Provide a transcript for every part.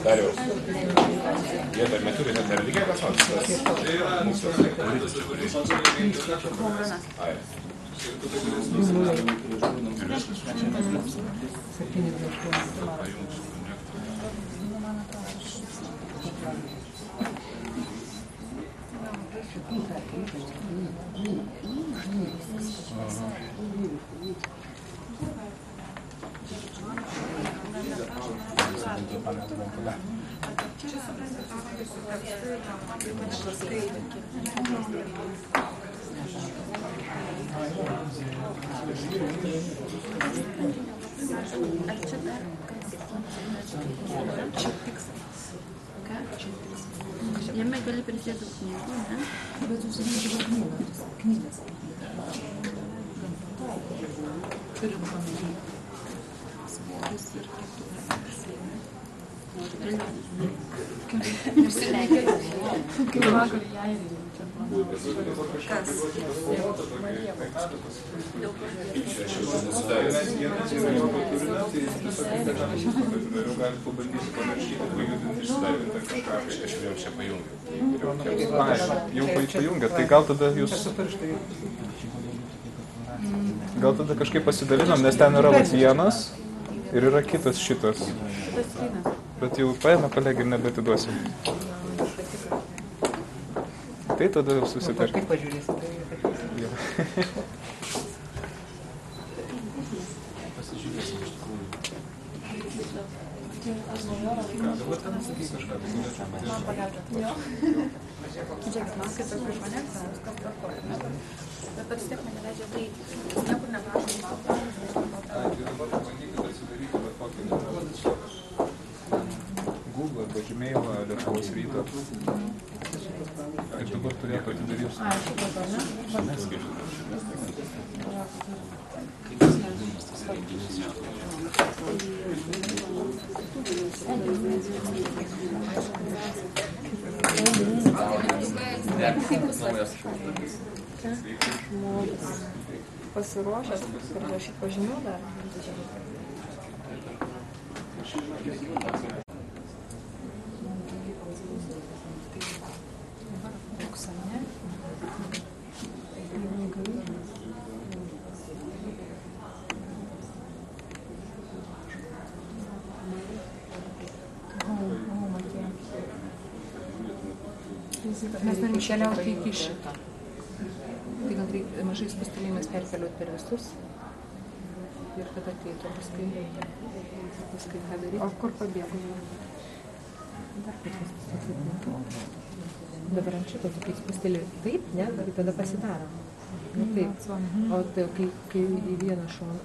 Dariaus. Jie dar neturi, net dar lygiai kas nors. Mūsų Ai. Jame gali prisėti knygų, ne? Bet užsiminti knygas. Turim pamatyti. Svoris ir kaip vakar jai Jau pajungia, tai gal tada jūs... Gal tada kažkaip pasidalinam, nes ten yra vienas ir yra kitas šitas. Bet jau paėmė kolegį ir nebetiduosim. Tai tada jau susitarkim. Kaip pažiūrėsim, tai pasižiūrėsim iš tikrųjų. Bet vis tiek mane leidžia daryti. Niekur neprašom baltą. Google arba Gmailą Lietuvos ryto. Ir dabar turėtų atidaryti. Pasiruošęs rašyti pažymių dar. Mes norim keliauti iki šito. Tai gal reikia mažais pastalymais perkeliuoti per visus. Ir tada ateitų paskui ką daryti. O kur pabėgo? Dar kažkas dabar ant šito tokiais pastalymais. Taip, ne? Tai tada pasidaro. Nu taip. O tai, kai į vieną šoną.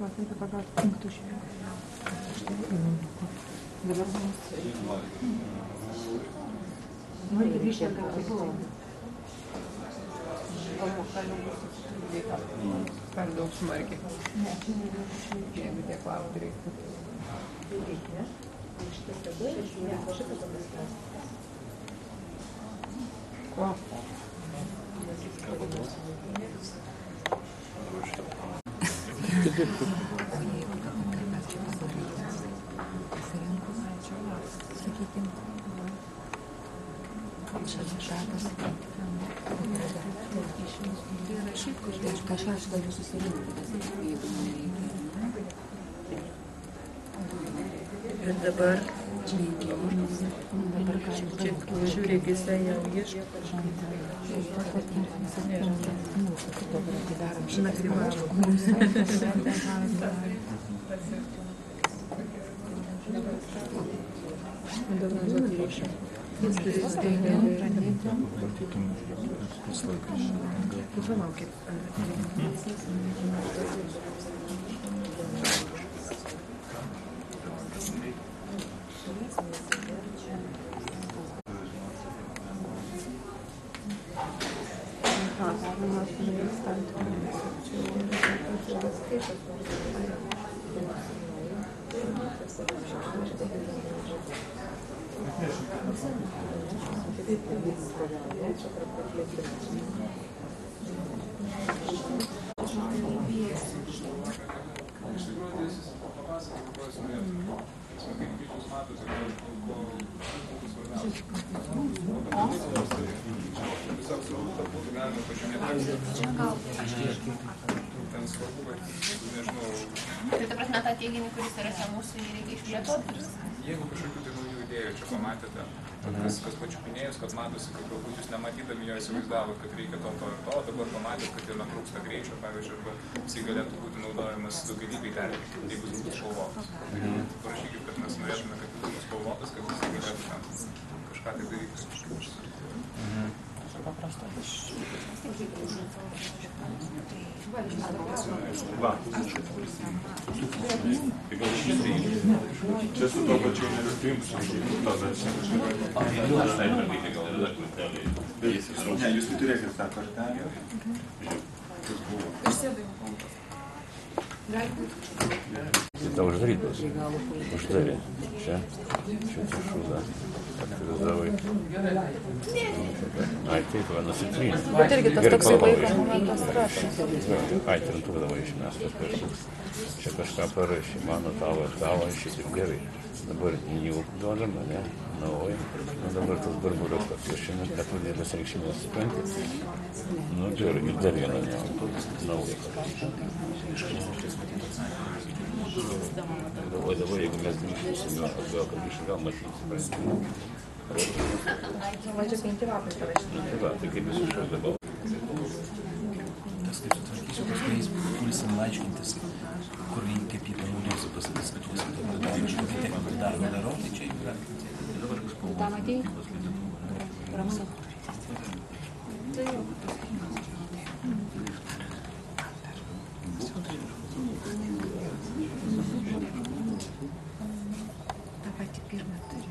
Matinti pagal. Dabar mums... Nori grįžti, ar tai buvo? Per daug smarkiai. Ne, čia nereikia. Jeigu tiek laukti reiktų. Reikia, ne? Šitas tada, šitas tada. Ko? Kažką aš galiu susirinkti. Ir dabar čia žiūrė, jisai jau ieško. kaip jūs matote, ko svarbiausia. Tiesiog svarbu, būtų galima pažymėti. Ten svarbu, kad, nežinau... Tai ta prasme, tą teiginį, kuris yra mūsų, jį reikia išplėtoti? Jeigu kažkokių tai naujų idėjų čia pamatėte, kas pačiupinėjus, kad matosi, kad galbūt jūs nematydami jo įsivaizdavot, kad reikia to ir to, dabar pamatėt, kad jame trūksta greičio, pavyzdžiui, arba jisai galėtų būti naudojamas daugelybei terminų, jeigu jis būtų spalvotas. Parašykit, kad mes norėtume, kad jis būtų spalvotas, kad jis galėtų ten kažką tai daryti. Va. Čia su to pačiu nebepriimtų. Ne, jūs turėkite tą kortelę. Это uždarytas. Uždarė. Čia šūda. Aktualizavai. Ai, taip, va, nusitrynė. Bet irgi tas toksai laiko momentas yra. Ai, trintuvdavai išmestas kažkoks. Čia kažką parašė, mano tavo, šitai gerai. Dabar jau duodama, ne? Nauja. Dabar tas barbaras papiešina, netudėtas reikšmės supranti. Nu, gerai, ir dar vieną naują. Galvoju, dabar, jeigu mes grįžtusim, atgal, kad grįžtusim, gal matysim. Va čia 5 lapai parašyti. Va, tai kaip jūs iškas dabar? Tas kaip sutvarkysiu, paskui jis pulsim laiškintis, kur kaip jį panaudosiu, pasakys, kad jūs kažkokį techninį darbą darau, tai čia yra. Tą matėjai? Ramūnai. Tai jau. Ta pati pirma turi.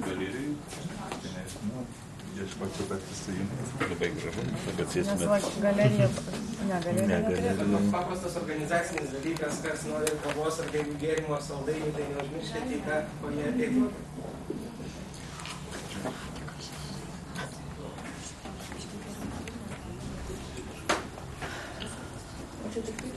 Galerijai. Ieškoti, kad įsijungti. Labai gražu, kad Nes sėsime. va galerija, ne galerija neturėtų. Toks paprastas organizacinis dalykas, kas nori kavos ar gėrimų ar saldainių, tai neužmirškite į ką, ko jie ateina. Čia tik tai